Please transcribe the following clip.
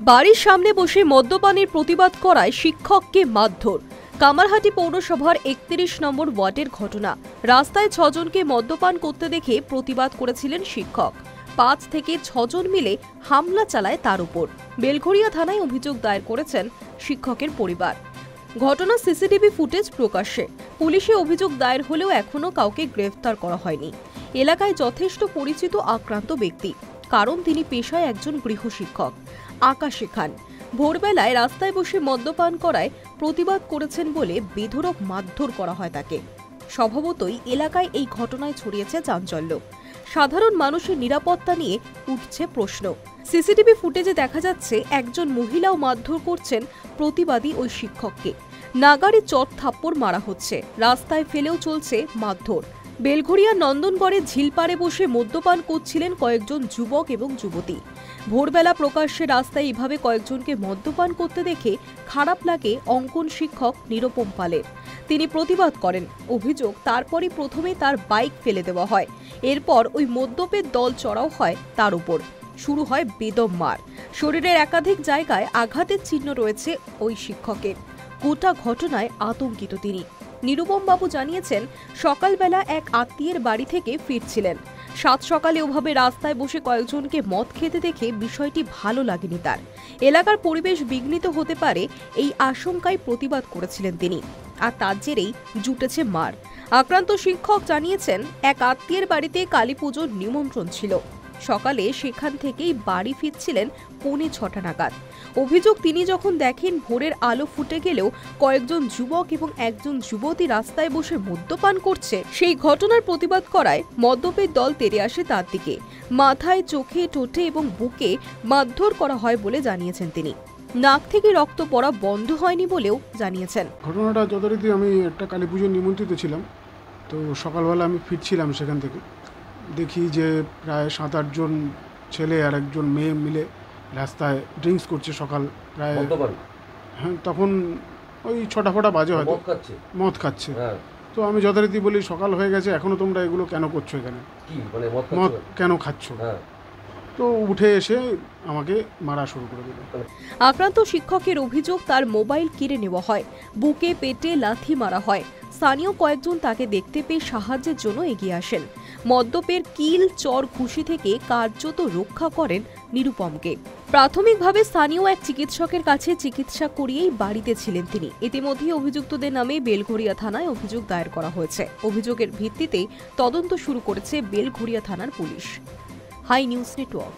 বাড়ির সামনে বসে মদ্যপানের প্রতিবাদ করায় শিক্ষককে মারধর। কামারহাটি পৌরসভার ৩১ নম্বর ওয়ার্ডের ঘটনা। রাস্তায় ৬ জনকে মদ্যপান করতে দেখে প্রতিবাদ করেছিলেন শিক্ষক। ৫ থেকে ৬ জন মিলে হামলা চালায় তার উপর। বেলঘরিয়া থানায় অভিযোগ দায়ের করেছেন শিক্ষকের পরিবার। ঘটনা সিসিটিভি ফুটেজ প্রকাশ্যে। পুলিশে অভিযোগ দায়ের হলেও এখনো কাউকে গ্রেফতার করা হয়নি। এলাকায় যথেষ্ট পরিচিত আক্রান্ত ব্যক্তি, কারণ তিনি পেশায় একজন গৃহশিক্ষক। আকাশ শেখান ভোরবেলায় রাস্তায় বসে মদ্যপান করায় প্রতিবাদ করেছেন বলে বেধড়ক মারধর করা হয় তাকে। স্বভাবতই এলাকায় এই ঘটনায় ছড়িয়েছে চাঞ্চল্য। সাধারণ মানুষের নিরাপত্তা নিয়ে উঠছে প্রশ্ন। সিসিটিভি ফুটেজে দেখা যাচ্ছে একজন মহিলাও মারধর করছেন প্রতিবাদী ওই শিক্ষককে। নাগারে চট থাপ্পড় মারা হচ্ছে, রাস্তায় ফেলেও চলছে মারধর। বেলঘরিয়া নন্দনগড়ে ঝিলপাড়ে বসে মদ্যপান করছিলেন কয়েকজন যুবক এবং যুবতী। ভোরবেলা প্রকাশ্যে রাস্তায় এভাবে কয়েকজনকে মদ্যপান করতে দেখে খারাপ লাগে অঙ্কন শিক্ষক নিরুপম পালের। তিনি প্রতিবাদ করেন। অভিযোগ, তারপরই প্রথমে তার বাইক ফেলে দেওয়া হয়, এরপর ওই মদ্যপের দল চড়াও হয় তার উপর। শুরু হয় বেদম মার। শরীরের একাধিক জায়গায় আঘাতের চিহ্ন রয়েছে ওই শিক্ষকের। গোটা ঘটনায় আতঙ্কিত তিনি। নিরুপম বাবু জানিয়েছেন, সকালবেলা এক আত্মীয়ের বাড়ি থেকে ফিরছিলেন। সাত সকালে ওভাবে রাস্তায় বসে কয়েকজনকে মদ খেতে দেখে বিষয়টি ভালো লাগেনি তার। এলাকার পরিবেশ বিঘ্নিত হতে পারে এই আশঙ্কায় প্রতিবাদ করেছিলেন তিনি, আর তার জেরেই জুটেছে মার। আক্রান্ত শিক্ষক জানিয়েছেন, এক আত্মীয়ের বাড়িতে কালী পুজোর নিমন্ত্রণ ছিল। সকালে সেখান থেকেই বাড়ি ফিরছিলেন 6:45 নাগাদ। অভিযোগ, তিনি যখন দেখেন ভোরের আলো ফুটে গেলেও কয়েকজন যুবক এবং একজন যুবতী রাস্তায় বসে মদ্যপান করছে, সেই ঘটনার প্রতিবাদ করায় মদ্যপের দল তেড়ে আসে তার দিকে। মাথায়, চোখে, ঠোঁটে এবং বুকে মারধর করা হয় বলে জানিয়েছেন তিনি। নাক থেকে রক্ত পড়া বন্ধ হয়নি বলেও জানিয়েছেন। ঘটনাটা যথারীতি আমি একটা কালী পুজোর নিমন্ত্রিত ছিলাম, তো সকালবেলা আমি ফিরছিলাম সেখান থেকে। দেখি যে প্রায় 7-8 জন ছেলে আর একজন মেয়ে মিলে রাস্তায় ড্রিঙ্কস করছে সকাল প্রায়। হ্যাঁ, তখন ওই 6টা বাজে হয়তো, মদ খাচ্ছে। তো আমি যথারীতি বলি, সকাল হয়ে গেছে, এখনো তোমরা এগুলো কেন করছো, এখানে মদ কেন খাচ্ছ? তো উঠে এসে আমাকে মারা শুরু করে দিল। আক্রান্ত শিক্ষকের অভিযোগ, তার মোবাইল কেড়ে নেওয়া হয়, বুকে পেটে লাথি মারা হয়। স্থানীয় কয়েকজন তাকে দেখতে পেয়ে সাহায্যের জন্য এগিয়ে আসেন। মদ্যপের কিল, চর, ঘুষি থেকে কার্যত রক্ষা করেন নিরুপমকে। প্রাথমিকভাবে স্থানীয় এক চিকিৎসকের কাছে চিকিৎসা করিয়েই বাড়িতে ছিলেন তিনি। ইতিমধ্যে অভিযুক্তদের নামে বেলঘরিয়া থানায় অভিযোগ দায়ের করা হয়েছে। অভিযোগের ভিত্তিতেই তদন্ত শুরু করেছে বেলঘরিয়া থানার পুলিশ। High news network.